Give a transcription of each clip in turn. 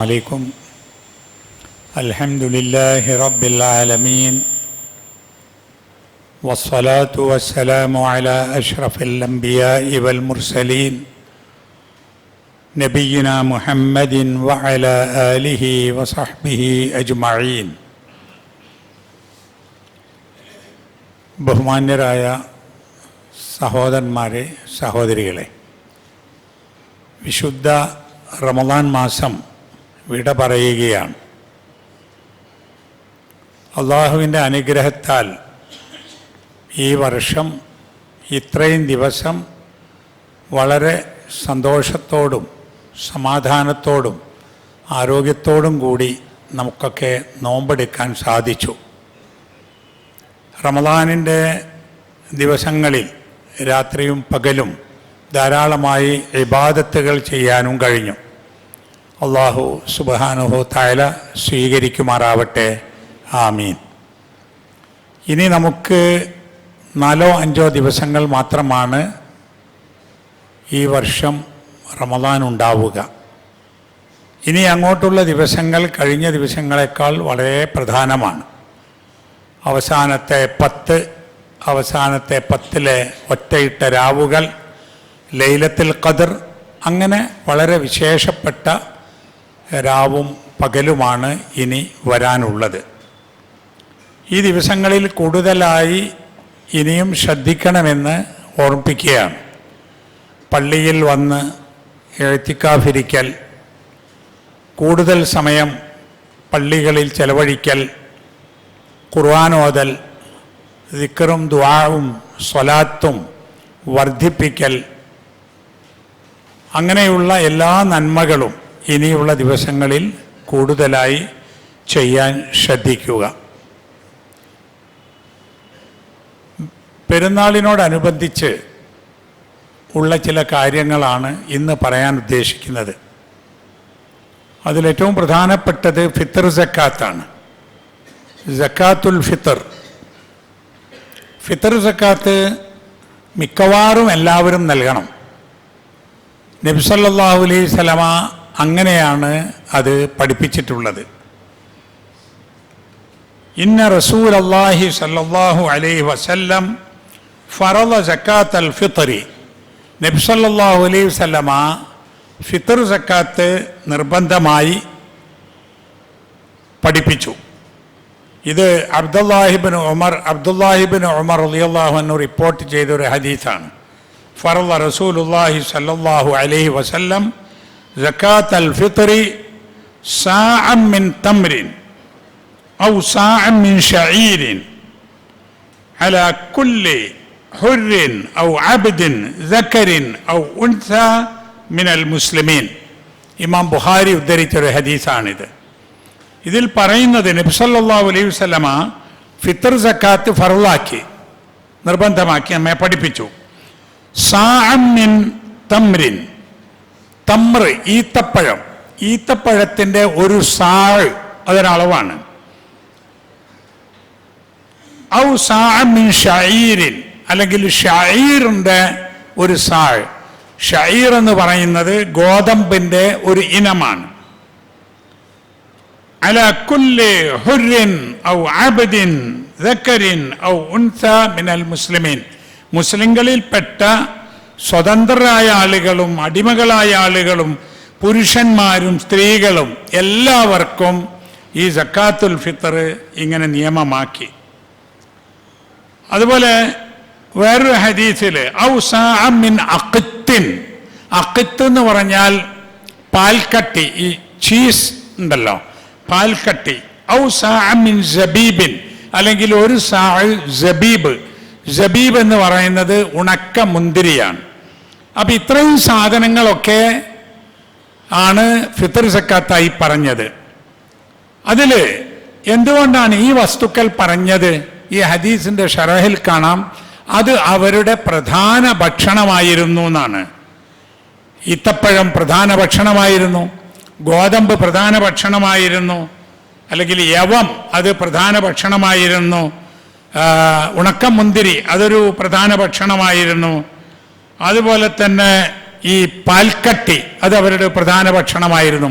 عليكم. الحمد لله رب العالمين والصلاة والسلام على أشرف الأنبياء والمرسلين نبينا محمد وعلى آله وصحبه أجمعين. ബഹുമാന്യരായ സഹോദരന്മാരെ, സഹോദരികളെ, വിശുദ്ധ റമദാൻ മാസം വിട പറയുകയാണ്. അള്ളാഹുവിൻ്റെ അനുഗ്രഹത്താൽ ഈ വർഷം ഇത്രയും ദിവസം വളരെ സന്തോഷത്തോടും സമാധാനത്തോടും ആരോഗ്യത്തോടും കൂടി നമുക്കൊക്കെ നോമ്പെടുക്കാൻ സാധിച്ചു. റമദാനിൻ്റെ ദിവസങ്ങളിൽ രാത്രിയും പകലും ധാരാളമായി ഇബാദത്തുകൾ ചെയ്യാനും കഴിഞ്ഞു. അല്ലാഹു സുബ്ഹാനഹു തആല സ്വീകരിക്കുമാറാവട്ടെ. ആമീൻ. ഇനി നമുക്ക് 4-5 ദിവസങ്ങൾ മാത്രമാണ് ഈ വർഷം റമദാൻ ഉണ്ടാവുക. ഇനി അങ്ങോട്ടുള്ള ദിവസങ്ങൾ കഴിഞ്ഞ ദിവസങ്ങളെക്കാൾ വളരെ പ്രധാനമാണ്. അവസാനത്തെ 10 ഒറ്റയിട്ട രാവുകൾ, ലൈലത്തുൽ ഖദർ, അങ്ങനെ വളരെ വിശേഷപ്പെട്ട രാവും പകലുമാണ് ഇനി വരാനുള്ളത്. ഈ ദിവസങ്ങളിൽ കൂടുതലായി ഇനിയും ശ്രദ്ധിക്കണമെന്ന് ഓർമ്മിപ്പിക്കുകയാണ്. പള്ളിയിൽ വന്ന് ഇഅ്തികാഫിരിക്കൽ, കൂടുതൽ സമയം പള്ളികളിൽ ചെലവഴിക്കൽ, ഖുർആൻ ഓതൽ, ദിക്റും ദുആവും സ്വലാത്തും വർദ്ധിപ്പിക്കൽ, അങ്ങനെയുള്ള എല്ലാ നന്മകളും ഇനിയുള്ള ദിവസങ്ങളിൽ കൂടുതലായി ചെയ്യാൻ ശ്രദ്ധിക്കുക. പെരുന്നാളിനോടനുബന്ധിച്ച് ഉള്ള ചില കാര്യങ്ങളാണ് ഇന്ന് പറയാൻ ഉദ്ദേശിക്കുന്നത്. അതിലേറ്റവും പ്രധാനപ്പെട്ടത് ഫിത്ർ സക്കാത്താണ്. സക്കാത്തുൽ ഫിത്ർ. ഫിത്ർ സക്കാത്ത് മിക്കവാറും എല്ലാവരും നൽകണം. നബി സല്ലല്ലാഹു അലൈഹി വസല്ലമ അങ്ങനെയാണ് അത് പഠിപ്പിച്ചിട്ടുള്ളത്. ഇന്ന റസൂലല്ലാഹി സല്ലല്ലാഹു അലൈഹി വസല്ലം ഫറള സക്കാത്തൽ ഫിത്രി. നബി സല്ലല്ലാഹു അലൈഹി വസല്ലമ ഫിത്ർ സക്കാത്ത് നിർബന്ധമായി പഠിപ്പിച്ചു. ഇത് അബ്ദുല്ലാഹിബ്നു ഉമർ റളിയല്ലാഹു അൻഹു റിപ്പോർട്ട് ചെയ്തൊരു ഹദീസാണ്. ഫറള റസൂലുള്ളാഹി സല്ലല്ലാഹു അലൈഹി വസല്ലം സക്കാത്തൽ ഫിത്രി സാഅൻ മിൻ തംറിൻ ഔ സാഅൻ മിൻ ശഈരിൻ അലാ കുല്ലി ഹുർരിൻ ഔ അബ്ദിൻ ദക്കറിൻ ഔ ഉൻസ മിനൽ മുസ്ലിമീൻ. ഇമാം ബുഖാരി ഉദ്ധരിച്ചൊരു ഹദീസാണിത്. ഇതിൽ പറയുന്നത് നബി സല്ലല്ലാഹു അലൈഹി വസല്ലമ ഫിത്ർ സക്കാത്ത് ഫർളാക്കി, നിർബന്ധമാക്കി, നമ്മെ പഠിപ്പിച്ചു. സാഅൻ മിൻ തംറിൻ, തമ്ര ഈത്തപ്പഴം, ഈത്തപ്പഴത്തിൻ്റെ ഒരു സാഴ്, അതൊരളവാണ്. ഔ സാഅൻ മിൻ ശഈരിൻ, അല്ലെങ്കിൽ ഷഈറിൻ്റെ ഒരു സാഴ്. ഷഈർ എന്ന് പറയുന്നത് ഗോതമ്പിൻ്റെ ഒരു ഇനമാണ്. അലാ കുല്ലി ഹുർരിൻ ഔ അബ്ദിൻ ദക്കറിൻ ഔ ഉൻസ മിനൽ മുസ്ലിമീൻ, മുസ്ലിങ്ങളിൽപ്പെട്ട സ്വതന്ത്രരായ ആളുകളും അടിമകളായ ആളുകളും പുരുഷന്മാരും സ്ത്രീകളും എല്ലാവർക്കും ഈ സക്കാത്തുൽ ഫിത്ർ ഇങ്ങനെ നിയമമാക്കി. അതുപോലെ വേറൊരു ഹദീസിൽ ഔ സാഅൻ മിൻ അഖ്തിൻ, അഖ്ത് എന്ന് പറഞ്ഞാൽ പാൽക്കട്ടി, ഈ ചീസ് ഉണ്ടല്ലോ, പാൽക്കട്ടി. ഔ സാഅൻ മിൻ സബീബിൻ, അല്ലെങ്കിൽ ഒരു സാഅ് സബീബ്. സബീബ് എന്ന് പറയുന്നത് ഉണക്ക മുന്തിരിയാണ്. അപ്പം ഇത്രയും സാധനങ്ങളൊക്കെ ആണ് ഫിത്ർ സക്കാത്തായി പറഞ്ഞത്. അതിൽ എന്തുകൊണ്ടാണ് ഈ വസ്തുക്കൾ പറഞ്ഞത്? ഈ ഹദീസിൻ്റെ ഷറഹിൽ കാണാം, അത് അവരുടെ പ്രധാന ഭക്ഷണമായിരുന്നു എന്നാണ്. ഈത്തപ്പഴം പ്രധാന ഭക്ഷണമായിരുന്നു, ഗോതമ്പ് പ്രധാന ഭക്ഷണമായിരുന്നു, അല്ലെങ്കിൽ യവം അത് പ്രധാന ഭക്ഷണമായിരുന്നു, ഉണക്കമുന്തിരി അതൊരു പ്രധാന ഭക്ഷണമായിരുന്നു. അതുപോലെ തന്നെ ഈ പാൽക്കട്ടി അത് അവരുടെ പ്രധാന ഭക്ഷണമായിരുന്നു.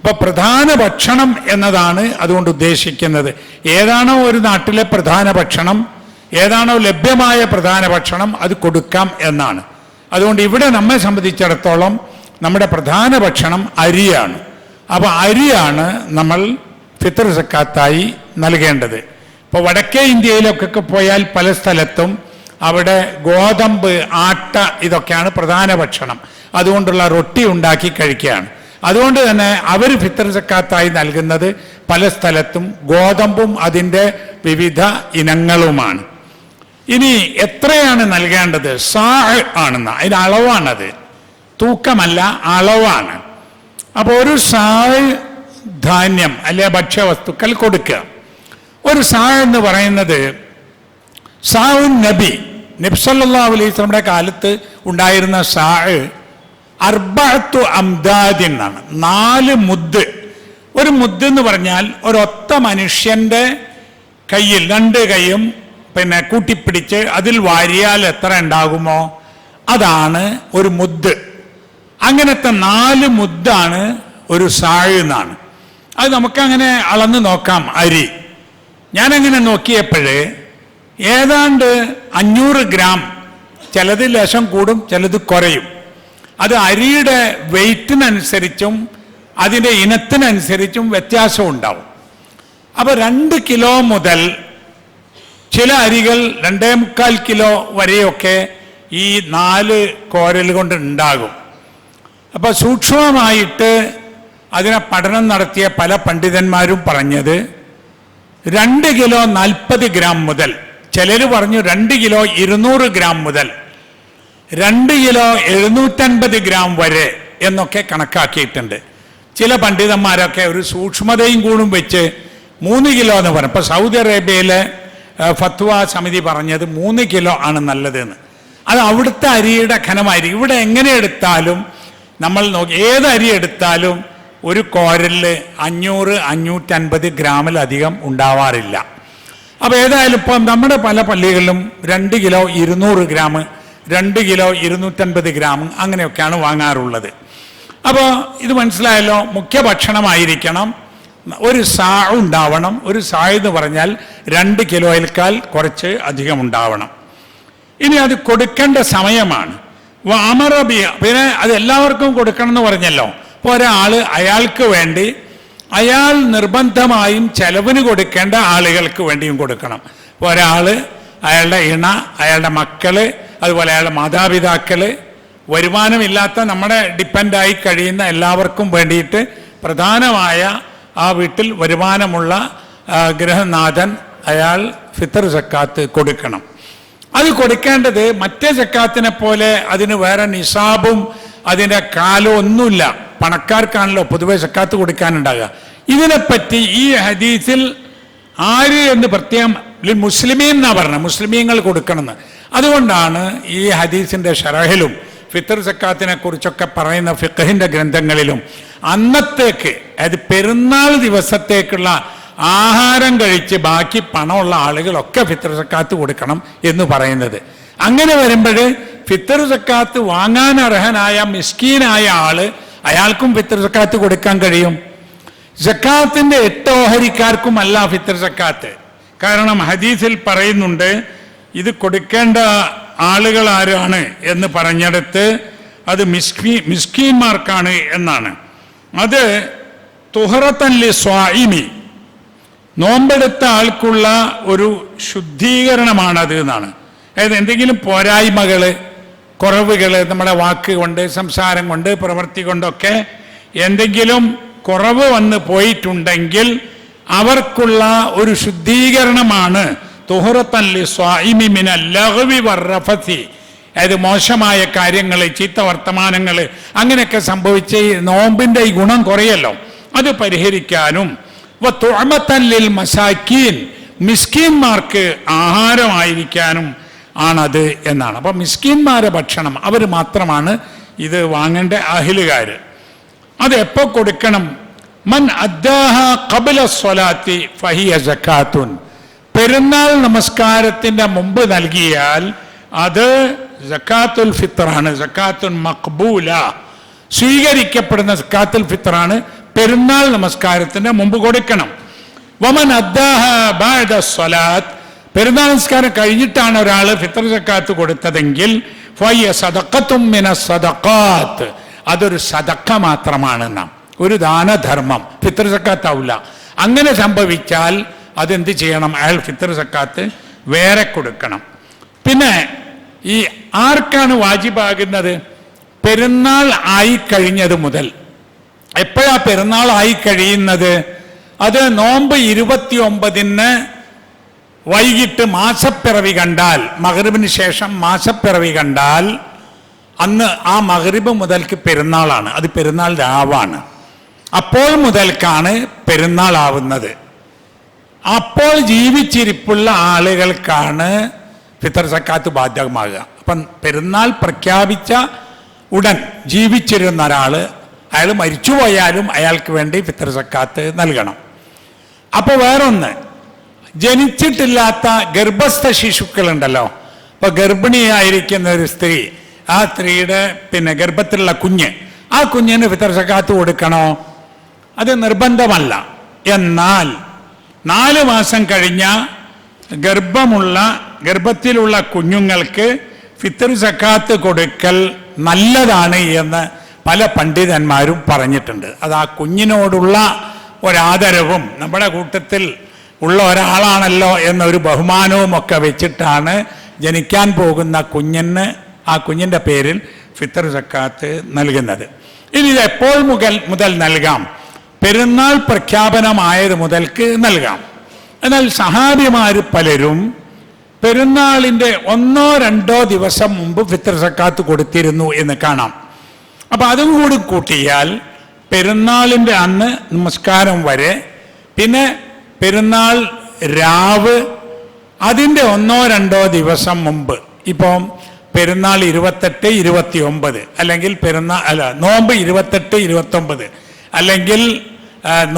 അപ്പൊ പ്രധാന ഭക്ഷണം എന്നതാണ് അതുകൊണ്ട് ഉദ്ദേശിക്കുന്നത്. ഏതാണോ ഒരു നാട്ടിലെ പ്രധാന ഭക്ഷണം, ഏതാണോ ലഭ്യമായ പ്രധാന ഭക്ഷണം, അത് കൊടുക്കാം എന്നാണ്. അതുകൊണ്ട് ഇവിടെ നമ്മെ സംബന്ധിച്ചിടത്തോളം നമ്മുടെ പ്രധാന ഭക്ഷണം അരിയാണ്. അപ്പോൾ അരിയാണ് നമ്മൾ ഫിത്ർ സക്കാത്തായി നൽകേണ്ടത്. ഇപ്പോൾ വടക്കേ ഇന്ത്യയിലൊക്കെ പോയാൽ പല സ്ഥലത്തും അവിടെ ഗോതമ്പ്, ആട്ട ഇതൊക്കെയാണ് പ്രധാന ഭക്ഷണം. അതുകൊണ്ടുള്ള റൊട്ടി ഉണ്ടാക്കി കഴിക്കുകയാണ്. അതുകൊണ്ട് തന്നെ അവർ ഫിത്ർ സക്കാത്തായി നൽകുന്നത് പല സ്ഥലത്തും ഗോതമ്പും അതിൻ്റെ വിവിധ ഇനങ്ങളുമാണ്. ഇനി എത്രയാണ് നൽകേണ്ടത്? സാ ആണെന്ന അതിന് അളവാണത്, തൂക്കമല്ല, അളവാണ്. അപ്പോൾ ഒരു സാ ധാന്യം അല്ലെ ഭക്ഷ്യവസ്തുക്കൾ കൊടുക്കുക. ഒരു സാ എന്ന് പറയുന്നത് സാഉൻ നബി സല്ലല്ലാഹു അലൈഹി വസല്ലമയുടെ കാലത്ത് ഉണ്ടായിരുന്ന സാ അർബഅത്തു അംദാദിൻ എന്നാണ്, 4 മുദ്ദ്. ഒരു മുദ്ദ് എന്ന് പറഞ്ഞാൽ ഒരൊത്ത മനുഷ്യന്റെ കയ്യിൽ 2 കൈയും കൂട്ടിപ്പിടിച്ച് അതിൽ വാരിയാൽ എത്ര ഉണ്ടാകുമോ അതാണ് ഒരു മുദ്ദ്. അങ്ങനത്തെ 4 മുദ്ദാണ് ഒരു സാഴ് എന്നാണ്. അത് നമുക്കങ്ങനെ അളന്ന് നോക്കാം. അരി ഞാനങ്ങനെ നോക്കിയപ്പോഴേ ഏതാണ്ട് 500 ഗ്രാം, ചിലത് ലേശം കൂടും ചിലത് കുറയും. അത് അരിയുടെ വെയ്റ്റിനനുസരിച്ചും അതിൻ്റെ ഇനത്തിനനുസരിച്ചും വ്യത്യാസം ഉണ്ടാവും. അപ്പോൾ 2 കിലോ മുതൽ ചില അരികൾ 2.25 കിലോ വരെയൊക്കെ ഈ 4 കോരൽ കൊണ്ട് ഉണ്ടാകും. അപ്പോൾ സൂക്ഷ്മമായിട്ട് അതിനെ പഠനം നടത്തിയ പല പണ്ഡിതന്മാരും പറഞ്ഞത് 2 കിലോ 40 ഗ്രാം മുതൽ, ചിലർ പറഞ്ഞു 2 കിലോ 200 ഗ്രാം മുതൽ 2 കിലോ 750 ഗ്രാം വരെ എന്നൊക്കെ കണക്കാക്കിയിട്ടുണ്ട്. ചില പണ്ഡിതന്മാരൊക്കെ ഒരു സൂക്ഷ്മതയും കൂടും വെച്ച് 3 കിലോ എന്ന് പറഞ്ഞു. ഇപ്പോൾ സൗദി അറേബ്യയിലെ ഫത്വ സമിതി പറഞ്ഞത് 3 കിലോ ആണ് നല്ലതെന്ന്. അത് അവിടുത്തെ അരിയുടെ ഘനമായിരിക്കും. ഇവിടെ എങ്ങനെ എടുത്താലും നമ്മൾ നോക്കി ഏത് അരി എടുത്താലും ഒരു കോരലിൽ 500-550 ഗ്രാമിലധികം ഉണ്ടാവാറില്ല. അപ്പോൾ ഏതായാലും ഇപ്പം നമ്മുടെ പല പള്ളികളിലും 2 കിലോ 200 ഗ്രാം, 2 കിലോ 250 ഗ്രാം അങ്ങനെയൊക്കെയാണ് വാങ്ങാറുള്ളത്. അപ്പോൾ ഇത് മനസ്സിലായല്ലോ. മുഖ്യ ഭക്ഷണമായിരിക്കണം, ഒരു സാ ഉണ്ടാവണം. ഒരു സാ എന്ന് പറഞ്ഞാൽ 2 കിലോയിൽക്കാൽ കുറച്ച് അധികം ഉണ്ടാവണം. ഇനി അത് കൊടുക്കേണ്ട സമയമാണ്. അമറബിയ, പിന്നെ അത് എല്ലാവർക്കും കൊടുക്കണം എന്ന് പറഞ്ഞല്ലോ. ഇപ്പോൾ ഒരാൾ അയാൾക്ക് വേണ്ടി, അയാൾ നിർബന്ധമായും ചെലവിന് കൊടുക്കേണ്ട ആളുകൾക്ക് വേണ്ടിയും കൊടുക്കണം. ഇപ്പോൾ ഒരാൾ, അയാളുടെ ഇണ, അയാളുടെ മക്കള്, അതുപോലെ അയാളുടെ മാതാപിതാക്കള്, വരുമാനമില്ലാത്ത നമ്മുടെ ഡിപ്പെൻഡായി കഴിയുന്ന എല്ലാവർക്കും വേണ്ടിയിട്ട് പ്രധാനമായ ആ വീട്ടിൽ വരുമാനമുള്ള ഗൃഹനാഥൻ അയാൾ ഫിത്ർ സക്കാത്ത് കൊടുക്കണം. അത് കൊടുക്കേണ്ടത് മറ്റേ സക്കാത്തിനെ പോലെ അതിന് വേറെ നിസാബും അതിൻ്റെ കാലവും ഒന്നുമില്ല. പണക്കാർക്കാണല്ലോ പൊതുവെ സക്കാത്ത് കൊടുക്കാനുണ്ടാകുക. ഇതിനെപ്പറ്റി ഈ ഹദീസിൽ ആര് എന്ന് പ്രത്യേകം മുസ്ലിമീൻ എന്നാ പറഞ്ഞത്, മുസ്ലിമീങ്ങൾ കൊടുക്കണമെന്ന്. അതുകൊണ്ടാണ് ഈ ഹദീസിൻ്റെ ഷറഹിലും ഫിത്ർ സക്കാത്തിനെ കുറിച്ചൊക്കെ പറയുന്ന ഫിഖഹിൻ്റെ ഗ്രന്ഥങ്ങളിലും അന്നത്തേക്ക്, അത് പെരുന്നാൾ ദിവസത്തേക്കുള്ള ആഹാരം കഴിച്ച് ബാക്കി പണമുള്ള ആളുകളൊക്കെ ഫിത്ർ സക്കാത്ത് കൊടുക്കണം എന്ന് പറയുന്നത്. അങ്ങനെ വരുമ്പോൾ ഫിത്ർ സക്കാത്ത് വാങ്ങാൻ അർഹനായ മിസ്കീനായ ആള്, അയാൾക്കും ഫിത്ർ സക്കാത്ത് കൊടുക്കാൻ കഴിയും. സക്കാത്തിന്റെ 8 ഓഹരിക്കാർക്കുമല്ല ഫിത്ർ സക്കാത്ത്. കാരണം ഹദീസിൽ പറയുന്നുണ്ട് ഇത് കൊടുക്കേണ്ട ആളുകൾ ആരാണ് എന്ന് പറഞ്ഞെടുത്ത് അത് മിസ്കീന്മാർക്കാണ് എന്നാണ്. അത് തുഹറത്തൻ ലി സ്വാഇമി, നോമ്പെടുത്ത ആൾക്കുള്ള ഒരു ശുദ്ധീകരണമാണത് എന്നാണ്. അതായത് എന്തെങ്കിലും പോരായ്മകൾ, കുറവുകൾ നമ്മുടെ വാക്ക് കൊണ്ട്, സംസാരം കൊണ്ട്, പ്രവൃത്തി കൊണ്ടൊക്കെ എന്തെങ്കിലും കുറവ് വന്ന് പോയിട്ടുണ്ടെങ്കിൽ അവർക്കുള്ള ഒരു ശുദ്ധീകരണമാണ് തുഹറത്തൻ ലി സ്വാഇമി മിനൽ ലഗ്വി വറഫസി. അതായത് മോശമായ കാര്യങ്ങൾ, ചീത്ത വർത്തമാനങ്ങൾ അങ്ങനെയൊക്കെ സംഭവിച്ച് നോമ്പിൻ്റെ ഈ ഗുണം കുറയല്ലോ, അത് പരിഹരിക്കാനും വതുഅമത്തൻ ലിൽ മസാക്കീൻ, മിസ്കീന്മാർക്ക് ആഹാരമായിരിക്കാനും ആണത് എന്നാണ്. അപ്പം മിസ്കീന്മാരെ ഭക്ഷണം അവർ മാത്രമാണ് ഇത് വാങ്ങേണ്ട അഹ്ലുകാർ. അത് എപ്പോൾ കൊടുക്കണം? മൻ അദ്ദാഹ ഖബ്ല സ്വലാത്തി ഫഹിയ സക്കാത്തുൻ, പെരുന്നാൾ നമസ്കാരത്തിൻ്റെ മുമ്പ് നൽകിയാൽ അത് സക്കാത്തുൽ ഫിത്റാണ്, സക്കാത്തുൻ മഖ്ബൂല, സ്വീകരിക്കപ്പെടുന്ന സക്കാത്തുൽ ഫിത്റാണ്. പെരുന്നാൾ നമസ്കാരത്തിന് മുമ്പ് കൊടുക്കണം. വമൻ അദ്ദാഹ ബഅദ സ്വലാത്ത്, പെരുന്നാൾ നമസ്കാരം കഴിഞ്ഞിട്ടാണ് ഒരാൾ ഫിത്ർ സക്കാത്ത് കൊടുത്തതെങ്കിൽ ഫയ സദഖത്തും മിനസ് സദഖാത്ത്, അതൊരു സദഖ മാത്രമാണ്, നാം ഒരു ദാനധർമ്മം, ഫിത്ർ സക്കാത്ത് ആവില്ല. അങ്ങനെ സംഭവിച്ചാൽ അതെന്ത് ചെയ്യണം? അയാൾ ഫിത്ർ സക്കാത്ത് വേറെ കൊടുക്കണം. പിന്നെ ഈ ആർക്കാണ് വാജിബാകുന്നത്? പെരുന്നാൾ ആയി കഴിഞ്ഞത് മുതൽ. എപ്പോഴാ പെരുന്നാൾ ആയി കഴിയുന്നത്? അത് നോമ്പ് 29 വൈകിട്ട് മാസപ്പിറവി കണ്ടാൽ, മഗ്രിബിന് ശേഷം മാസപ്പിറവി കണ്ടാൽ അന്ന് ആ മഗ്രിബ് മുതൽക്ക് പെരുന്നാളാണ്, അത് പെരുന്നാൾ രാവാണ്. അപ്പോൾ മുതൽക്കാണ് പെരുന്നാളാവുന്നത്. അപ്പോൾ ജീവിച്ചിരിപ്പുള്ള ആളുകൾക്കാണ് ഫിത്ർ സക്കാത്ത് ബാധകമാകുക. അപ്പം പെരുന്നാൾ പ്രഖ്യാപിച്ച ഉടൻ ജീവിച്ചിരുന്ന ഒരാൾ, അയാൾ മരിച്ചുപോയാലും അയാൾക്ക് വേണ്ടി ഫിത്ർ സക്കാത്ത് നൽകണം. അപ്പോൾ വേറൊന്ന്, ജനിച്ചിട്ടില്ലാത്ത ഗർഭസ്ഥ ശിശുക്കളുണ്ടല്ലോ. ഇപ്പൊ ഗർഭിണിയായിരിക്കുന്ന ഒരു സ്ത്രീ, ആ സ്ത്രീയുടെ ഗർഭത്തിലുള്ള കുഞ്ഞ്, ആ കുഞ്ഞിന് ഫിത്ർ സക്കാത്ത് കൊടുക്കണോ? അത് നിർബന്ധമല്ല. എന്നാൽ 4 മാസം കഴിഞ്ഞ ഗർഭത്തിലുള്ള കുഞ്ഞുങ്ങൾക്ക് ഫിത്ർ സക്കാത്ത് കൊടുക്കൽ നല്ലതാണ് എന്ന് പല പണ്ഡിതന്മാരും പറഞ്ഞിട്ടുണ്ട്. അത് ആ കുഞ്ഞിനോടുള്ള ഒരാദരവും നമ്മുടെ കൂട്ടത്തിൽ ഉള്ള ഒരാളാണല്ലോ എന്നൊരു ബഹുമാനവും ഒക്കെ വെച്ചിട്ടാണ് ജനിക്കാൻ പോകുന്ന കുഞ്ഞിന് ആ കുഞ്ഞിൻ്റെ പേരിൽ ഫിത്ർ സക്കാത്ത് നൽകുന്നത്. ഇനി ഇത് എപ്പോൾ മുതൽ നൽകാം? പെരുന്നാൾ പ്രഖ്യാപനമായത് മുതൽക്ക് നൽകാം. എന്നാൽ സഹാബിമാർ പലരും പെരുന്നാളിൻ്റെ 1-2 ദിവസം മുമ്പ് ഫിത്ർ സക്കാത്ത് കൊടുത്തിരുന്നു എന്ന് കാണാം. അപ്പം അതും കൂടി കൂട്ടിയാൽ പെരുന്നാളിൻ്റെ അന്ന് നമസ്കാരം വരെ, പിന്നെ പെരുന്നാൾ രാവ്, അതിൻ്റെ 1-2 ദിവസം മുമ്പ്, ഇപ്പം പെരുന്നാൾ 28, 29, അല്ലെങ്കിൽ നോമ്പ് 28, 29, അല്ലെങ്കിൽ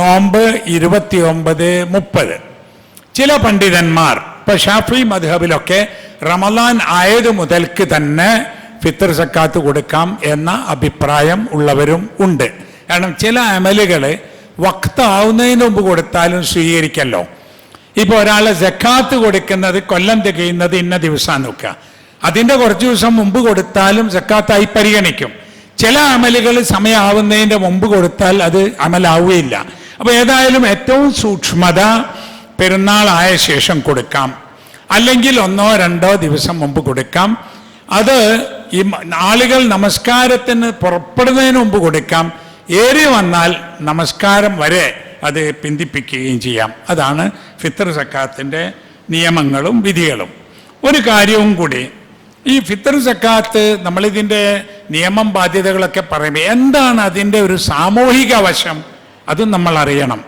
നോമ്പ് 29, 30. ചില പണ്ഡിതന്മാർ, ഇപ്പൊ ഷാഫി മദ്ഹബിലൊക്കെ റമദാൻ ആയത് മുതൽക്ക് തന്നെ ഫിത്ർ സക്കാത്ത് കൊടുക്കാം എന്ന അഭിപ്രായം ഉള്ളവരും ഉണ്ട്. കാരണം ചില അമലുകൾ വക്താവുന്നതിന് മുമ്പ് കൊടുത്താലും സ്വീകരിക്കല്ലോ. ഇപ്പോൾ ഒരാൾ സക്കാത്ത് കൊടുക്കുന്നത് കൊല്ലം തികയുന്നത് ഇന്ന ദിവസം നോക്കുക, അതിൻ്റെ കുറച്ച് ദിവസം മുമ്പ് കൊടുത്താലും സക്കാത്തായി പരിഗണിക്കും. ചില അമലുകൾ സമയമാവുന്നതിൻ്റെ മുമ്പ് കൊടുത്താൽ അത് അമലാവുകയില്ല. അപ്പോൾ ഏതായാലും ഏറ്റവും സൂക്ഷ്മത പെരുന്നാളായ ശേഷം കൊടുക്കാം, അല്ലെങ്കിൽ 1-2 ദിവസം മുമ്പ് കൊടുക്കാം. അത് ഈ ആളുകൾ നമസ്കാരത്തിന് പുറപ്പെടുന്നതിന് മുമ്പ് കൊടുക്കാം. ഏറി വന്നാൽ നമസ്കാരം വരെ അത് പിന്തിപ്പിക്കുകയും ചെയ്യാം. അതാണ് ഫിത്ർ സക്കാത്തിൻ്റെ നിയമങ്ങളും വിധികളും. ഒരു കാര്യവും കൂടി, ഈ ഫിത്ർ സക്കാത്ത് നമ്മളിതിൻ്റെ നിയമം ബാധ്യതകളൊക്കെ പറയുമ്പോൾ എന്താണ് അതിൻ്റെ ഒരു സാമൂഹിക വശം, അതും നമ്മൾ അറിയണം.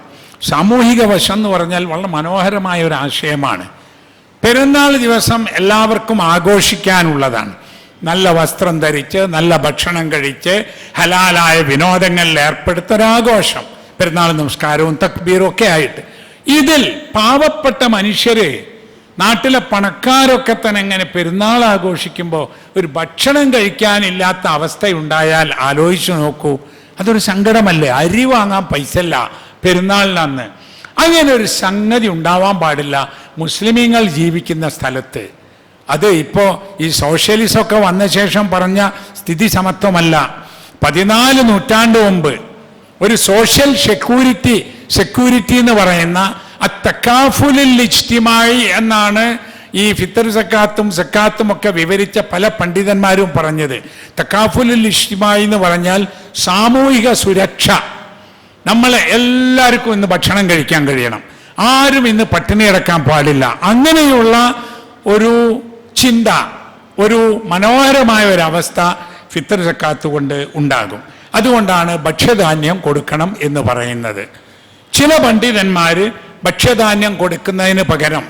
സാമൂഹിക വശം എന്ന് പറഞ്ഞാൽ വളരെ മനോഹരമായ ഒരു ആശയമാണ്. പെരുന്നാൾ ദിവസം എല്ലാവർക്കും ആഘോഷിക്കാനുള്ളതാണ്. നല്ല വസ്ത്രം ധരിച്ച്, നല്ല ഭക്ഷണം കഴിച്ച്, ഹലാലായ വിനോദങ്ങളിൽ ഏർപ്പെടുത്തൊരാഘോഷം, പെരുന്നാൾ നമസ്കാരവും തക്ബീറും ഒക്കെ ആയിട്ട്. ഇതിൽ പാവപ്പെട്ട മനുഷ്യര്, നാട്ടിലെ പണക്കാരൊക്കെ തന്നെ എങ്ങനെ പെരുന്നാൾ ആഘോഷിക്കുമ്പോൾ ഒരു ഭക്ഷണം കഴിക്കാനില്ലാത്ത അവസ്ഥയുണ്ടായാൽ ആലോചിച്ചു നോക്കൂ. അതൊരു സങ്കടമല്ലേ? അരി വാങ്ങാൻ പൈസ ഇല്ല പെരുന്നാളിനന്ന്. അങ്ങനെ ഒരു സംഗതി ഉണ്ടാവാൻ പാടില്ല മുസ്ലിമീങ്ങൾ ജീവിക്കുന്ന സ്ഥലത്ത്. അത് ഇപ്പോൾ ഈ സോഷ്യലിസമൊക്കെ വന്ന ശേഷം പറഞ്ഞ സ്ഥിതി സമത്വമല്ല. 14 നൂറ്റാണ്ട് മുമ്പ് ഒരു സോഷ്യൽ സെക്യൂരിറ്റി എന്ന് പറയുന്ന അത്തക്കാഫുലിൽ ഇജ്തിമായി എന്നാണ് ഈ ഫിത്ർ സക്കാത്തും ഒക്കെ വിവരിച്ച പല പണ്ഡിതന്മാരും പറഞ്ഞത്. തക്കാഫുലിൽ ഇജ്തിമായി എന്ന് പറഞ്ഞാൽ സാമൂഹിക സുരക്ഷ. നമ്മളെ എല്ലാവർക്കും ഇന്ന് ഭക്ഷണം കഴിക്കാൻ കഴിയണം, ആരും ഇന്ന് പട്ടിണി കിടക്കാൻ പാടില്ല. അങ്ങനെയുള്ള ഒരു ചിന്ത, ഒരു മനോഹരമായ ഒരവസ്ഥ ഫിത്ർ സക്കാത്ത് കൊണ്ട് ഉണ്ടാകും. അതുകൊണ്ടാണ് ഭക്ഷ്യധാന്യം കൊടുക്കണം എന്ന് പറയുന്നത്. ചില പണ്ഡിതന്മാർ ഭക്ഷ്യധാന്യം കൊടുക്കുന്നതിന് പകരം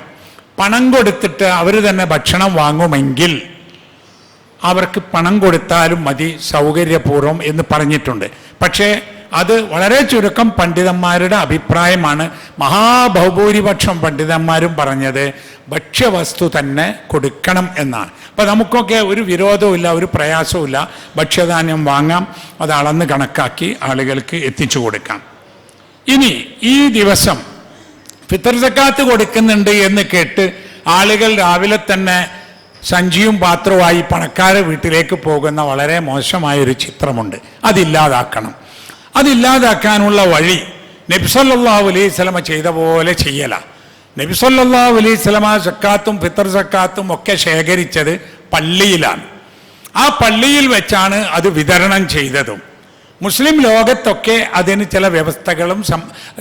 പണം കൊടുത്തിട്ട് അവർ തന്നെ ഭക്ഷണം വാങ്ങുമെങ്കിൽ അവർക്ക് പണം കൊടുത്താലും മതി സൗകര്യപൂർവ്വം എന്ന് പറഞ്ഞിട്ടുണ്ട്. പക്ഷേ അത് വളരെ ചുരുക്കം പണ്ഡിതന്മാരുടെ അഭിപ്രായമാണ്. മഹാബഹുഭൂരിപക്ഷം പണ്ഡിതന്മാരും പറഞ്ഞത് ഭക്ഷ്യവസ്തു തന്നെ കൊടുക്കണം എന്നാണ്. അപ്പം നമുക്കൊക്കെ ഒരു വിരോധവും ഒരു പ്രയാസവും ഭക്ഷ്യധാന്യം വാങ്ങാം, അത് അളന്ന് കണക്കാക്കി ആളുകൾക്ക് എത്തിച്ചു കൊടുക്കാം. ഇനി ഈ ദിവസം ഫിത്ർ സക്കാത്ത് കൊടുക്കുന്നുണ്ട് എന്ന് കേട്ട് ആളുകൾ രാവിലെ തന്നെ സഞ്ചിയും പാത്രവുമായി പണക്കാരെ വീട്ടിലേക്ക് പോകുന്ന വളരെ മോശമായൊരു ചിത്രമുണ്ട്. അതില്ലാതാക്കണം. അതില്ലാതാക്കാനുള്ള വഴി നബി സല്ലല്ലാഹു അലൈഹി വസല്ലമ ചെയ്ത പോലെ ചെയ്യല. നബി സല്ലല്ലാഹു അലൈഹി വസല്ലമ സക്കാത്തും ഫിത്ർ സക്കാത്തും ഒക്കെ ശേഖരിച്ചത് പള്ളിയിലാണ്. ആ പള്ളിയിൽ വെച്ചാണ് അത് വിതരണം ചെയ്തതും. മുസ്ലിം ലോകത്തൊക്കെ അതിന് ചില വ്യവസ്ഥകളും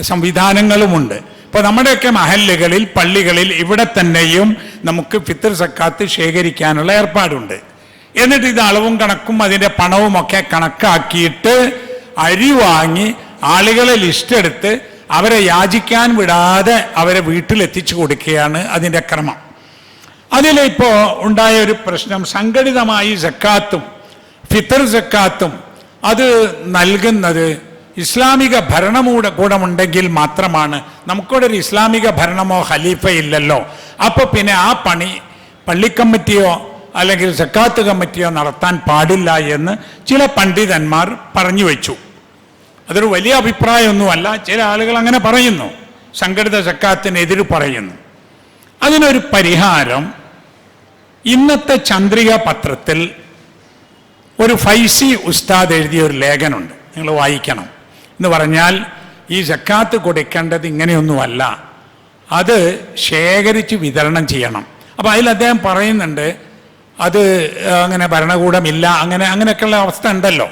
സംവിധാനങ്ങളുമുണ്ട്. ഇപ്പോൾ നമ്മുടെയൊക്കെ മഹല്ലുകളിൽ, പള്ളികളിൽ ഇവിടെ തന്നെയും നമുക്ക് ഫിത്ർ സക്കാത്ത് ശേഖരിക്കാനുള്ള ഏർപ്പാടുണ്ട്. എന്നിട്ട് ഇത് അളവും കണക്കും അതിൻ്റെ പണവും ഒക്കെ കണക്കാക്കിയിട്ട് അരി വാങ്ങി ആളുകളെ ലിസ്റ്റ് എടുത്ത് അവരെ യാചിക്കാൻ വിടാതെ അവരെ വീട്ടിലെത്തിച്ചു കൊടുക്കുകയാണ് അതിൻ്റെ ക്രമം. അതിലിപ്പോൾ ഉണ്ടായ ഒരു പ്രശ്നം, സംഘടിതമായി സക്കാത്തും ഫിത്ർ സക്കാത്തും അത് നൽകുന്നത് ഇസ്ലാമിക ഭരണകൂടമുണ്ടെങ്കിൽ മാത്രമാണ്. നമുക്കിവിടെ ഒരു ഇസ്ലാമിക ഭരണമോ ഖലീഫ ഇല്ലല്ലോ. അപ്പോൾ പിന്നെ ആ പണി പള്ളിക്കമ്മിറ്റിയോ അല്ലെങ്കിൽ സക്കാത്ത് കമ്മിറ്റിയോ നടത്താൻ പാടില്ല എന്ന് ചില പണ്ഡിതന്മാർ പറഞ്ഞു വെച്ചു. അതൊരു വലിയ അഭിപ്രായമൊന്നുമല്ല. ചില ആളുകൾ അങ്ങനെ പറയുന്നു, സംഘടിത സക്കാത്തിനെതിര് പറയുന്നു. അതിനൊരു പരിഹാരം, ഇന്നത്തെ ചന്ദ്രിക പത്രത്തിൽ ഒരു ഫൈസി ഉസ്താദ് എഴുതിയ ഒരു ലേഖനമുണ്ട്, നിങ്ങൾ വായിക്കണം. എന്ന് പറഞ്ഞാൽ ഈ സക്കാത്ത് കൊടുക്കേണ്ടത് ഇങ്ങനെയൊന്നുമല്ല, അത് ശേഖരിച്ച് വിതരണം ചെയ്യണം. അപ്പോൾ അതിൽ അദ്ദേഹം പറയുന്നുണ്ട് അത് അങ്ങനെ ഭരണകൂടമില്ല, അങ്ങനെയൊക്കെയുള്ള അവസ്ഥ ഉണ്ടല്ലോ.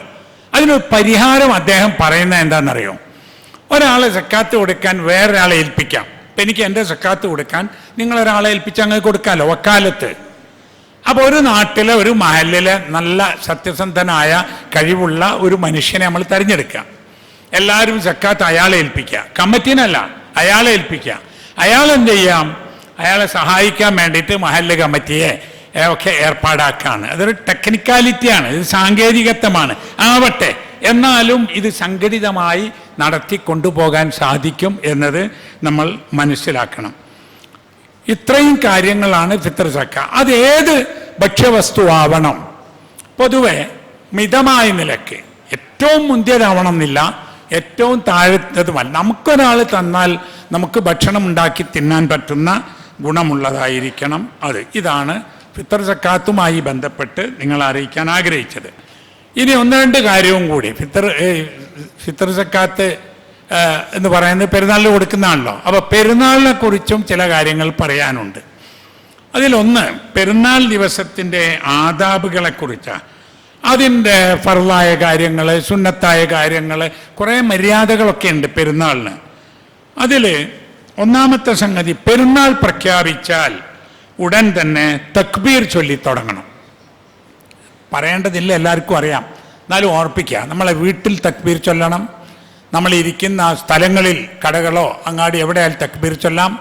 അതിനൊരു പരിഹാരം അദ്ദേഹം പറയുന്നത് എന്താണെന്നറിയോ? ഒരാളെ സക്കാത്ത് കൊടുക്കാൻ വേറൊരാളെ ഏൽപ്പിക്കാം. ഇപ്പം എനിക്ക് എൻ്റെ സക്കാത്ത് കൊടുക്കാൻ നിങ്ങളൊരാളെ ഏൽപ്പിച്ച് അങ്ങനെ കൊടുക്കാമല്ലോ, വക്കാലത്ത്. അപ്പോൾ ഒരു നാട്ടിലെ ഒരു മഹല്ലിലെ നല്ല സത്യസന്ധനായ കഴിവുള്ള ഒരു മനുഷ്യനെ നമ്മൾ തിരഞ്ഞെടുക്കുക. എല്ലാവരും സക്കാത്ത് അയാളെ ഏൽപ്പിക്കുക, കമ്മിറ്റീനല്ല, അയാളെ ഏൽപ്പിക്കുക. അയാൾ എന്ത് ചെയ്യാം? അയാളെ സഹായിക്കാൻ വേണ്ടിയിട്ട് മഹല്ല് കമ്മിറ്റിയെ ഒക്കെ ഏർപ്പാടാക്കാണ്. അതൊരു ടെക്നിക്കാലിറ്റിയാണ്, ഇത് സാങ്കേതികത്വമാണ്. ആവട്ടെ, എന്നാലും ഇത് സംഘടിതമായി നടത്തി കൊണ്ടുപോകാൻ സാധിക്കും എന്നത് നമ്മൾ മനസ്സിലാക്കണം. ഇത്രയും കാര്യങ്ങളാണ് ഫിത്ർ സക്കാത്ത്. അത് ഏത് ഭക്ഷ്യവസ്തുവാവണം? പൊതുവെ മിതമായ നിലയ്ക്ക്, ഏറ്റവും മുന്തിയതാവണം എന്നില്ല, ഏറ്റവും താഴത്തതുമല്ല. നമുക്കൊരാൾ തന്നാൽ നമുക്ക് ഭക്ഷണം ഉണ്ടാക്കി തിന്നാൻ പറ്റുന്ന ഗുണമുള്ളതായിരിക്കണം അത്. ഇതാണ് ഫിത്ർ സക്കാത്തുമായി ബന്ധപ്പെട്ട് നിങ്ങളെ അറിയിക്കാൻ ആഗ്രഹിച്ചത്. ഇനി ഒന്ന് രണ്ട് കാര്യവും കൂടി. ഫിത്ർ സക്കാത്ത് എന്ന് പറയുന്നത് പെരുന്നാളിന് കൊടുക്കുന്നതാണല്ലോ. അപ്പോൾ പെരുന്നാളിനെ കുറിച്ചും ചില കാര്യങ്ങൾ പറയാനുണ്ട്. അതിലൊന്ന്, പെരുന്നാൾ ദിവസത്തിൻ്റെ ആദാബുകളെക്കുറിച്ചാണ്. അതിൻ്റെ ഫർളായ കാര്യങ്ങൾ, സുന്നത്തായ കാര്യങ്ങൾ, കുറേ മര്യാദകളൊക്കെ ഉണ്ട് പെരുന്നാളിന്. അതിൽ ഒന്നാമത്തെ സംഗതി, പെരുന്നാൾ പ്രഖ്യാപിച്ചാൽ ഉടൻ തന്നെ തക്ബീർ ചൊല്ലി തുടങ്ങണം. പറയേണ്ടതില്ല, എല്ലാവർക്കും അറിയാം, എന്നാലും ഓർപ്പിക്കുക. നമ്മളെ വീട്ടിൽ തക്ബീർ ചൊല്ലണം, നമ്മളിരിക്കുന്ന സ്ഥലങ്ങളിൽ, കടകളോ അങ്ങാടി എവിടെയായാലും തക്ബീർ ചൊല്ലാം.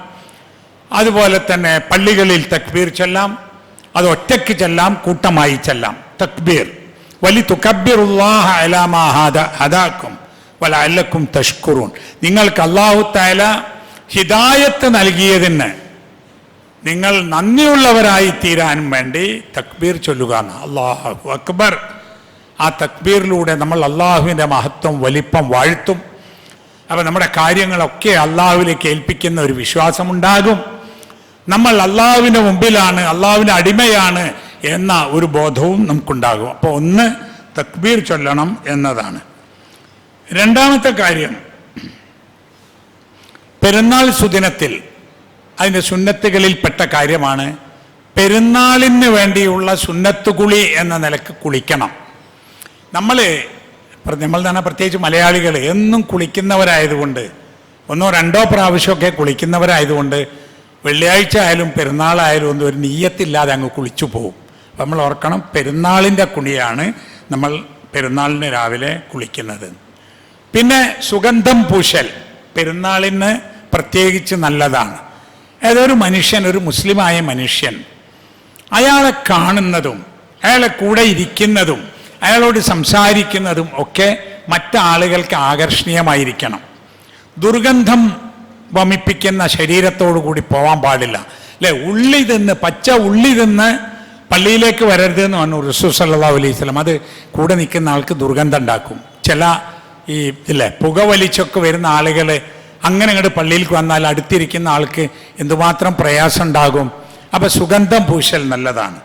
അതുപോലെ തന്നെ പള്ളികളിൽ തക്ബീർ ചൊല്ലാം. അത് ഒറ്റയ്ക്ക് ചെല്ലാം, കൂട്ടമായി ചെല്ലാം. തക്ബീർ വലിതുകബ്ബിറുല്ലാഹ അലാ മാ ഹദാക്കും വലഅല്ലക്കും തഷ്കുറൂൻ. നിങ്ങൾക്ക് അല്ലാഹു തആല ഹിദായത്ത് നൽകിയതിന് നിങ്ങൾ നന്ദിയുള്ളവരായി തീരാനും വേണ്ടി തക്ബീർ ചൊല്ലുക. അല്ലാഹു അക്ബർ. ആ തക്ബീറിലൂടെ നമ്മൾ അള്ളാഹുവിൻ്റെ മഹത്വം, വലിപ്പം വാഴ്ത്തും. അപ്പോൾ നമ്മുടെ കാര്യങ്ങളൊക്കെ അള്ളാഹുവിലേക്ക് ഏൽപ്പിക്കുന്ന ഒരു വിശ്വാസമുണ്ടാകും. നമ്മൾ അള്ളാഹുവിൻ്റെ മുമ്പിലാണ്, അള്ളാഹുവിൻ്റെ അടിമയാണ് എന്ന ഒരു ബോധവും നമുക്കുണ്ടാകും. അപ്പോൾ ഒന്ന്, തക്ബീർ ചൊല്ലണം എന്നതാണ്. രണ്ടാമത്തെ കാര്യം, പെരുന്നാൾ സുദിനത്തിൽ അതിൻ്റെ സുന്നത്തുകളിൽപ്പെട്ട കാര്യമാണ് പെരുന്നാളിന് വേണ്ടിയുള്ള സുന്നത്ത് കുളി എന്ന നിലക്ക് കുളിക്കണം. നമ്മൾ തന്നെ പ്രത്യേകിച്ച് മലയാളികൾ എന്നും കുളിക്കുന്നവരായതുകൊണ്ട്, ഒന്നോ രണ്ടോ പ്രാവശ്യമൊക്കെ കുളിക്കുന്നവരായതുകൊണ്ട് വെള്ളിയാഴ്ച ആയാലും പെരുന്നാളായാലും ഒന്നും ഒരു നീയത്തില്ലാതെ അങ്ങ് കുളിച്ചു പോകും. അപ്പം നമ്മൾ ഓർക്കണം, പെരുന്നാളിൻ്റെ കുളിയാണ് നമ്മൾ പെരുന്നാളിന് രാവിലെ കുളിക്കുന്നത്. പിന്നെ സുഗന്ധം പൂശൽ പെരുന്നാളിന് പ്രത്യേകിച്ച് നല്ലതാണ്. ഏതൊരു മനുഷ്യൻ, ഒരു മുസ്ലിമായ മനുഷ്യൻ, അയാളെ കാണുന്നതും അയാളെ കൂടെ ഇരിക്കുന്നതും അയാളോട് സംസാരിക്കുന്നതും ഒക്കെ മറ്റാളുകൾക്ക് ആകർഷണീയമായിരിക്കണം. ദുർഗന്ധം വമിപ്പിക്കുന്ന ശരീരത്തോടു കൂടി പോകാൻ പാടില്ല, അല്ലേ? ഉള്ളി തിന്ന്, പച്ച ഉള്ളി തിന്ന് പള്ളിയിലേക്ക് വരരുത് എന്ന് പറഞ്ഞു റസൂൽ സല്ലല്ലാഹു അലൈഹി വസല്ലം. അത് കൂടെ നിൽക്കുന്ന ആൾക്ക് ദുർഗന്ധം ഉണ്ടാക്കും. ചില ഈ പുകവലിച്ചൊക്കെ വരുന്ന ആളുകൾ അങ്ങനെ അങ്ങോട്ട് പള്ളിയിലേക്ക് വന്നാൽ അടുത്തിരിക്കുന്ന ആൾക്ക് എന്തുമാത്രം പ്രയാസം ഉണ്ടാകും. അപ്പം സുഗന്ധം പൂശൽ നല്ലതാണ്.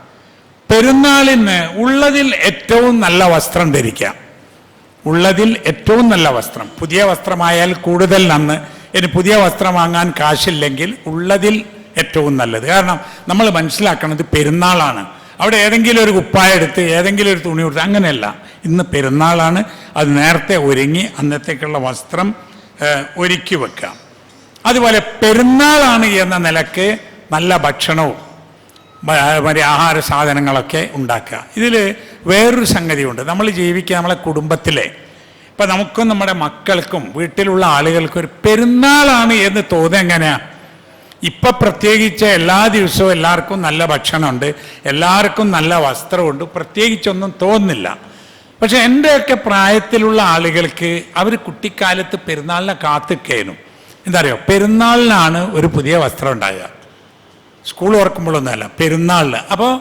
പെരുന്നാളിന് ഉള്ളതിൽ ഏറ്റവും നല്ല വസ്ത്രം ധരിക്കാം. ഉള്ളതിൽ ഏറ്റവും നല്ല വസ്ത്രം, പുതിയ വസ്ത്രമായാൽ കൂടുതൽ നന്ന്. ഇനി പുതിയ വസ്ത്രം വാങ്ങാൻ കാശില്ലെങ്കിൽ ഉള്ളതിൽ ഏറ്റവും നല്ലത്. കാരണം നമ്മൾ മനസ്സിലാക്കുന്നത് പെരുന്നാളാണ്. അവിടെ ഏതെങ്കിലും ഒരു കുപ്പായ എടുത്ത് ഏതെങ്കിലും ഒരു തുണി കൊടുത്ത് അങ്ങനെയല്ല. ഇന്ന് പെരുന്നാളാണ്. അത് നേരത്തെ ഒരുങ്ങി അന്നത്തേക്കുള്ള വസ്ത്രം ഒരുക്കി വെക്കാം. അതുപോലെ പെരുന്നാളാണ് എന്ന നിലക്ക് നല്ല ഭക്ഷണവും മറ്റേ ആഹാര സാധനങ്ങളൊക്കെ ഉണ്ടാക്കുക. ഇതിൽ വേറൊരു സംഗതിയുണ്ട്. നമ്മൾ ജീവിക്കുക നമ്മളെ കുടുംബത്തിലെ, ഇപ്പം നമുക്കും നമ്മുടെ മക്കൾക്കും വീട്ടിലുള്ള ആളുകൾക്കും ഒരു പെരുന്നാളാണ് എന്ന് തോന്നുക എങ്ങനെയാണ്? ഇപ്പം പ്രത്യേകിച്ച് എല്ലാ ദിവസവും എല്ലാവർക്കും നല്ല ഭക്ഷണമുണ്ട്, എല്ലാവർക്കും നല്ല വസ്ത്രമുണ്ട്, പ്രത്യേകിച്ചൊന്നും തോന്നുന്നില്ല. പക്ഷെ എൻ്റെയൊക്കെ പ്രായത്തിലുള്ള ആളുകൾക്ക് അവർ കുട്ടിക്കാലത്ത് പെരുന്നാളിനെ കാത്തിക്കേനും. എന്താ പറയുക, പെരുന്നാളിനാണ് ഒരു പുതിയ വസ്ത്രം ഉണ്ടാകുക. സ്കൂൾ തുറക്കുമ്പോഴൊന്നുമല്ല, പെരുന്നാളിന്. അപ്പോൾ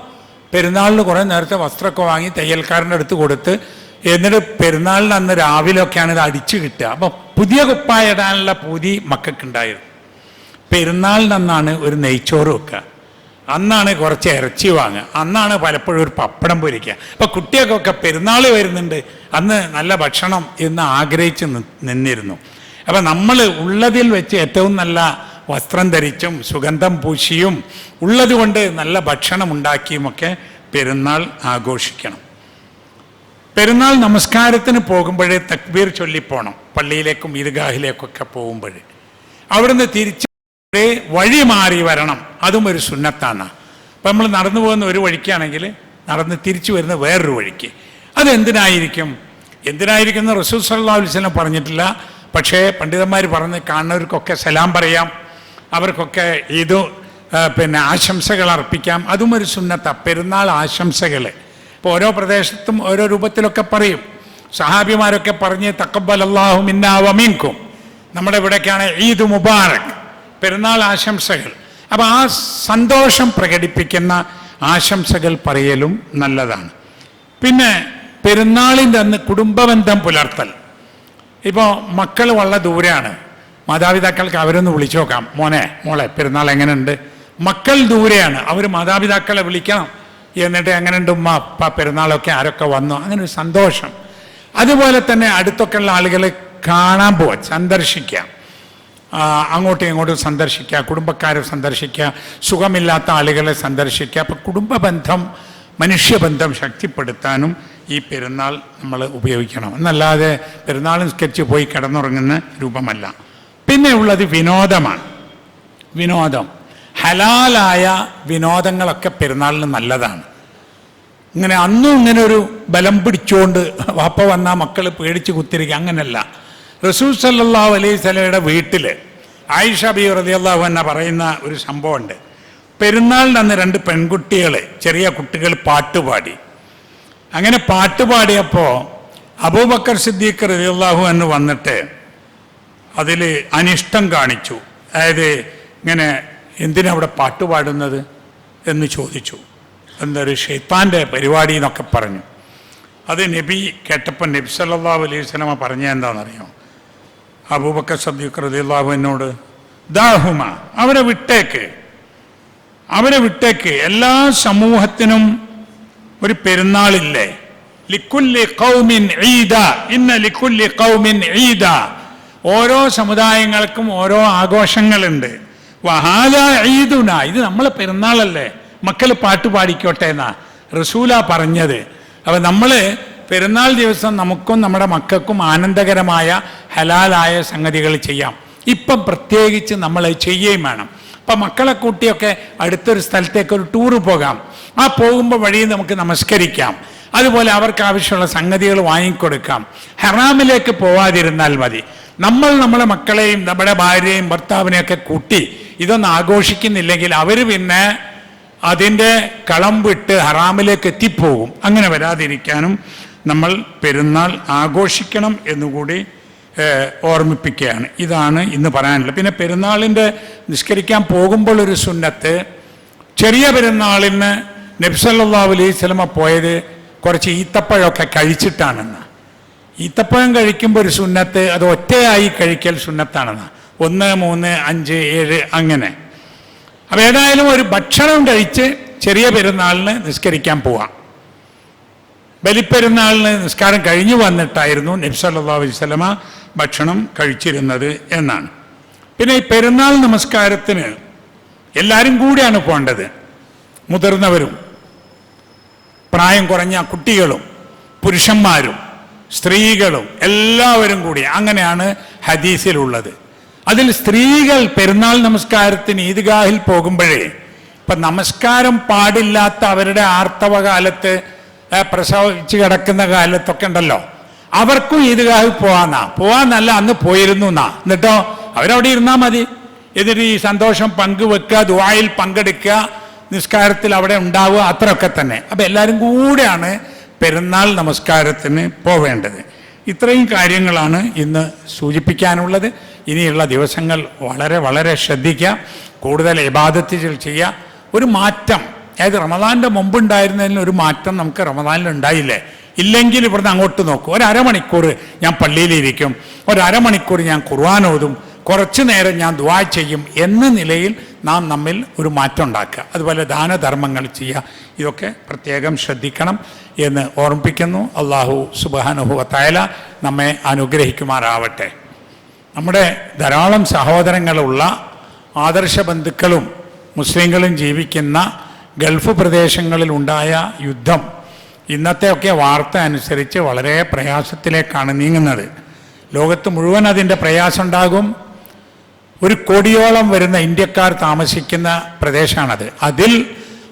പെരുന്നാളിന് കുറേ നേരത്തെ വസ്ത്രമൊക്കെ വാങ്ങി തയ്യൽക്കാരൻ്റെ അടുത്ത് കൊടുത്ത്, എന്നിട്ട് പെരുന്നാളിന് അന്ന് രാവിലെയൊക്കെയാണ് ഇത് അടിച്ചു കിട്ടുക. അപ്പോൾ പുതിയ കുപ്പായ ഇടാനുള്ള പൂതി മക്കൾക്കുണ്ടായിരുന്നു. പെരുന്നാളിനന്നാണ് ഒരു നെയ്ച്ചോറ് വെക്കുക, അന്നാണ് കുറച്ച് ഇറച്ചി വാങ്ങുക, അന്നാണ് പലപ്പോഴും ഒരു പപ്പടം പൊരിക്കുക. അപ്പോൾ കുട്ടികൾക്കൊക്കെ പെരുന്നാൾ വരുന്നുണ്ട്, അന്ന് നല്ല ഭക്ഷണം എന്ന് ആഗ്രഹിച്ച് നിന്നിരുന്നു. അപ്പം നമ്മൾ ഉള്ളതിൽ വെച്ച് ഏറ്റവും നല്ല വസ്ത്രം ധരിച്ചും സുഗന്ധം പൂശിയും ഉള്ളതുകൊണ്ട് നല്ല ഭക്ഷണം ഉണ്ടാക്കിയുമൊക്കെ പെരുന്നാൾ ആഘോഷിക്കണം. പെരുന്നാൾ നമസ്കാരത്തിന് പോകുമ്പോഴേ തക്ബീർ ചൊല്ലിപ്പോണം. പള്ളിയിലേക്കും ഈദ്ഗാഹിലേക്കൊക്കെ പോകുമ്പോൾ അവിടുന്ന് തിരിച്ച് വഴി മാറി വരണം. അതും ഒരു സുന്നത്താണ്. അപ്പം നമ്മൾ നടന്നു പോകുന്ന ഒരു വഴിക്കാണെങ്കിൽ നടന്ന് തിരിച്ചു വരുന്ന വേറൊരു വഴിക്ക്. അതെന്തിനായിരിക്കും എന്ന് റസൂൽ സല്ലല്ലാഹു അലൈഹി വസല്ലം പറഞ്ഞിട്ടില്ല. പക്ഷേ പണ്ഡിതന്മാർ പറഞ്ഞ് കാണുന്നവർക്കൊക്കെ സലാം പറയാം, അവർക്കൊക്കെ ആശംസകൾ അർപ്പിക്കാം. അതും ഒരു സുന്നത്താണ്, പെരുന്നാൾ ആശംസകൾ. ഇപ്പോൾ ഓരോ പ്രദേശത്തും ഓരോ രൂപത്തിലൊക്കെ പറയും. സഹാബിമാരൊക്കെ പറഞ്ഞ് തഖബ്ബലല്ലാഹു മിന്നാ വമിൻകും, നമ്മുടെ ഇവിടേക്കാണ് ഈദ് മുബാറക്, പെരുന്നാൾ ആശംസകൾ. അപ്പം ആ സന്തോഷം പ്രകടിപ്പിക്കുന്ന ആശംസകൾ പറയലും നല്ലതാണ്. പിന്നെ പെരുന്നാളിൻ്റെ അന്ന് കുടുംബബന്ധം പുലർത്തൽ. ഇപ്പോൾ മക്കൾ വളരെ ദൂരെയാണ്, മാതാപിതാക്കൾക്ക് അവരൊന്ന് വിളിച്ചു നോക്കാം, മോളെ പെരുന്നാൾ എങ്ങനെയുണ്ട്. മക്കൾ ദൂരെയാണ്, അവർ മാതാപിതാക്കളെ വിളിക്കണം. എന്നിട്ട് എങ്ങനെയുണ്ട് ഉമ്മ അപ്പ പെരുന്നാളൊക്കെ ആരൊക്കെ വന്നു, അങ്ങനെ ഒരു സന്തോഷം. അതുപോലെ തന്നെ അടുത്തൊക്കെയുള്ള ആളുകളെ കാണാൻ പോവുക, സന്ദർശിക്കുക, അങ്ങോട്ടും ഇങ്ങോട്ടും സന്ദർശിക്കുക, കുടുംബക്കാരെ സന്ദർശിക്കുക, സുഖമില്ലാത്ത ആളുകളെ സന്ദർശിക്കുക. അപ്പോൾ കുടുംബബന്ധം, മനുഷ്യബന്ധം ശക്തിപ്പെടുത്താനും ഈ പെരുന്നാൾ നമ്മൾ ഉപയോഗിക്കണം. എന്നല്ലാതെ പെരുന്നാൾ സ്കെച്ച് പോയി കിടന്നുറങ്ങുന്ന രൂപമല്ല. പിന്നെ ഉള്ളത് വിനോദമാണ്. വിനോദം, ഹലാലായ വിനോദങ്ങളൊക്കെ പെരുന്നാളിന് നല്ലതാണ്. ഇങ്ങനെ അന്നും ഇങ്ങനെ ഒരു ബലം പിടിച്ചുകൊണ്ട് വാപ്പ വന്നാൽ മക്കൾ പേടിച്ച് കുത്തിരിക്കുക, അങ്ങനെയല്ല. റസൂൽ സല്ലല്ലാഹു അലൈഹി വസല്ലമയുടെ വീട്ടിൽ ആയിഷ ബീവി റളിയല്ലാഹു അൻഹ പറയുന്ന ഒരു സംഭവമുണ്ട്. പെരുന്നാളിൻ്റെ അന്ന് 2 പെൺകുട്ടികൾ, ചെറിയ കുട്ടികൾ പാട്ടുപാടി. അങ്ങനെ പാട്ടുപാടിയപ്പോൾ അബൂബക്കർ സിദ്ദീഖ് റളിയല്ലാഹു അൻഹു വന്നിട്ട് അതിൽ അനിഷ്ടം കാണിച്ചു. അതായത് ഇങ്ങനെ എന്തിനാ അവിടെ പാട്ടുപാടുന്നത് എന്ന് ചോദിച്ചു. എന്തൊരു ഷെയ്ത്താൻ്റെ പരിപാടി എന്നൊക്കെ പറഞ്ഞു. അത് നബി കേട്ടപ്പോൾ നബി സല്ലല്ലാഹു അലൈഹി വസല്ലമ പറഞ്ഞ എന്താണെന്നറിയോ? അബൂബക്കർ സിദ്ദീഖ് റളിയല്ലാഹു അൻഹുവോട്, ദാഹുമ, അവരെ വിട്ടേക്ക്. എല്ലാ സമൂഹത്തിനും ഒരു പെരുന്നാളില്ലേ? ലിക്കുല്ലി ഖൗമിൻ ഈദ, ഇന്ന ലിക്കുല്ലി ഖൗമിൻ ഈദ. ഓരോ സമുദായങ്ങൾക്കും ഓരോ ആഘോഷങ്ങളുണ്ട്. വഹാദ ഈദുന, ഇത് നമ്മളെ പെരുന്നാളല്ലേ, മക്കൾ പാട്ട് പാടിക്കോട്ടെ എന്നാ റസൂല പറഞ്ഞത്. അപ്പം നമ്മൾ പെരുന്നാൾ ദിവസം നമുക്കും നമ്മുടെ മക്കൾക്കും ആനന്ദകരമായ ഹലാലായ സംഗതികൾ ചെയ്യാം. ഇപ്പം പ്രത്യേകിച്ച് നമ്മൾ ചെയ്യുകയും വേണം. അപ്പം മക്കളെ കൂട്ടിയൊക്കെ അടുത്തൊരു സ്ഥലത്തേക്ക് ഒരു ടൂറ് പോകാം. ആ പോകുമ്പോൾ വഴി നമുക്ക് നമസ്കരിക്കാം. അതുപോലെ അവർക്ക് ആവശ്യമുള്ള സംഗതികൾ വാങ്ങിക്കൊടുക്കാം. ഹറാമിലേക്ക് പോവാതിരുന്നാൽ മതി. നമ്മളെ മക്കളെയും നമ്മുടെ ഭാര്യയെയും ഭർത്താവിനെയൊക്കെ കൂട്ടി ഇതൊന്നും ആഘോഷിക്കുന്നില്ലെങ്കിൽ അവർ പിന്നെ അതിൻ്റെ കളം വിട്ട് ഹറാമിലേക്ക് എത്തിപ്പോകും. അങ്ങനെ വരാതിരിക്കാനും നമ്മൾ പെരുന്നാൾ ആഘോഷിക്കണം എന്നുകൂടി ഓർമ്മിപ്പിക്കുകയാണ്. ഇതാണ് ഇന്ന് പറയാനുള്ളത്. പിന്നെ പെരുന്നാളിൻ്റെ നിസ്കരിക്കാൻ പോകുമ്പോൾ ഒരു സുന്നത്ത്, ചെറിയ പെരുന്നാളിന് നബി സല്ലല്ലാഹു അലൈഹി വസല്ലമ പോയത് കുറച്ച് ഈത്തപ്പഴമൊക്കെ കഴിച്ചിട്ടാണെന്ന്. ഈത്തപ്പഴം കഴിക്കുമ്പോൾ ഒരു സുന്നത്ത്, അത് ഒറ്റയായി കഴിക്കൽ സുന്നത്താണെന്ന്. 1, 3, 5, 7 അങ്ങനെ. അപ്പം ഏതായാലും ഒരു ഭക്ഷണം കഴിച്ച് ചെറിയ പെരുന്നാളിന് നിസ്കരിക്കാൻ പോവാം. ബലിപ്പെരുന്നാളിന് നിസ്കാരം കഴിഞ്ഞു വന്നിട്ടായിരുന്നു നബി സല്ലല്ലാഹു അലൈഹി വസല്ലമ ഭക്ഷണം കഴിച്ചിരുന്നത് എന്നാണ്. പിന്നെ ഈ പെരുന്നാൾ നമസ്കാരത്തിന് എല്ലാവരും കൂടിയാണ് പോകേണ്ടത്. മുതിർന്നവരും പ്രായം കുറഞ്ഞ കുട്ടികളും പുരുഷന്മാരും സ്ത്രീകളും എല്ലാവരും കൂടി, അങ്ങനെയാണ് ഹദീസിലുള്ളത്. അതിൽ സ്ത്രീകൾ പെരുന്നാൾ നമസ്കാരത്തിന് ഈദ്ഗാഹിൽ പോകുമ്പോഴേ ഇപ്പം നമസ്കാരം പാടില്ലാത്ത അവരുടെ ആർത്തവ കാലത്ത് പ്രസവിച്ച് കിടക്കുന്ന കാലത്തൊക്കെ ഉണ്ടല്ലോ, അവർക്കും ഈദ്ഗാഹിൽ പോവാന്നല്ല അന്ന് പോയിരുന്നു എന്നിട്ടോ അവരവിടെ ഇരുന്നാൽ മതി. എന്നിട്ട് ഈ സന്തോഷം പങ്കുവെക്കുക, ദുആയിൽ പങ്കെടുക്കുക, നിസ്കാരത്തിൽ അവിടെ ഉണ്ടാവുക, അത്രയൊക്കെ തന്നെ. അപ്പം എല്ലാവരും കൂടെയാണ് പെരുന്നാൾ നമസ്കാരത്തിന് പോവേണ്ടത്. ഇത്രയും കാര്യങ്ങളാണ് ഇന്ന് സൂചിപ്പിക്കാനുള്ളത്. ഇനിയുള്ള ദിവസങ്ങൾ വളരെ വളരെ ശ്രദ്ധിക്കുക, കൂടുതൽ ഇബാദത്തുകൾ ചെയ്യുക. ഒരു മാറ്റം, അതായത് റമദാൻ്റെ മുമ്പുണ്ടായിരുന്നതിന് ഒരു മാറ്റം നമുക്ക് റമദാനിൽ ഉണ്ടായില്ലേ? ഇല്ലെങ്കിൽ ഇവിടുന്ന് അങ്ങോട്ട് നോക്കും. ഒരു അരമണിക്കൂർ ഞാൻ പള്ളിയിലിരിക്കും, ഒരു അരമണിക്കൂർ ഞാൻ ഖുർആൻ ഓതും, കുറച്ചു നേരം ഞാൻ ദുആ ചെയ്യും എന്ന നിലയിൽ നാം നമ്മിൽ ഒരു മാറ്റം ഉണ്ടാക്കുക. അതുപോലെ ദാനധർമ്മങ്ങൾ ചെയ്യുക. ഇതൊക്കെ പ്രത്യേകം ശ്രദ്ധിക്കണം എന്ന് ഓർമ്മിപ്പിക്കുന്നു. അല്ലാഹു സുബ്ഹാനഹു വ തആല നമ്മെ അനുഗ്രഹിക്കുമാറാവട്ടെ. നമ്മുടെ ധാരാളം സഹോദരങ്ങളുള്ള ആദർശ ബന്ധുക്കളും മുസ്ലിങ്ങളും ജീവിക്കുന്ന ഗൾഫ് പ്രദേശങ്ങളിൽ ഉണ്ടായ യുദ്ധം ഇന്നത്തെയൊക്കെ വാർത്ത അനുസരിച്ച് വളരെ പ്രയാസത്തിലേക്കാണ് നീങ്ങുന്നത്. ലോകത്ത് മുഴുവൻ അതിൻ്റെ പ്രയാസം ഉണ്ടാകും. 1 കോടിയോളം വരുന്ന ഇന്ത്യക്കാർ താമസിക്കുന്ന പ്രദേശമാണത്. അതിൽ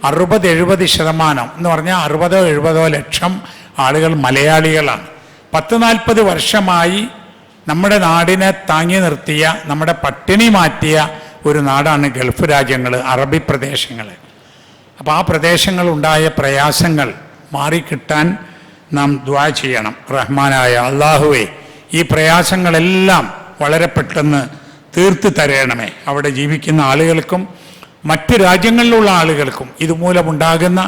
60-70% എന്ന് പറഞ്ഞാൽ 60-70 ലക്ഷം ആളുകൾ മലയാളികളാണ്. 10-40 വർഷമായി നമ്മുടെ നാടിനെ താങ്ങി നിർത്തിയ, നമ്മുടെ പട്ടിണി മാറ്റിയ ഒരു നാടാണ് ഗൾഫ് രാജ്യങ്ങൾ, അറബി പ്രദേശങ്ങൾ. അപ്പോൾ ആ പ്രദേശങ്ങളുണ്ടായ പ്രയാസങ്ങൾ മാറിക്കിട്ടാൻ നാം ദുആ ചെയ്യണം. റഹ്മാനായ അല്ലാഹുവേ, ഈ പ്രയാസങ്ങളെല്ലാം വളരെ പെട്ടെന്ന് തീർത്ത് തരണമേ. അവിടെ ജീവിക്കുന്ന ആളുകൾക്കും മറ്റ് രാജ്യങ്ങളിലുള്ള ആളുകൾക്കും ഇതുമൂലമുണ്ടാകുന്ന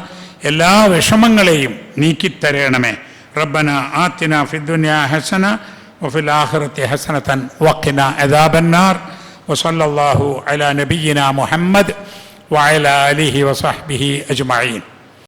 എല്ലാ വിഷമങ്ങളെയും നീക്കിത്തരണമേ. റബ്ബന ആതിന ഫിദ്ദുനിയ ഹസന വഫിൽ ആഖിറതി ഹസനതൻ വഖിന അദാബന്നാർ. വസല്ലല്ലാഹു അലാ നബിയിന മുഹമ്മദ് വഅലാ ആലിഹി വസഹ്ബിഹി അജ്മഈൻ.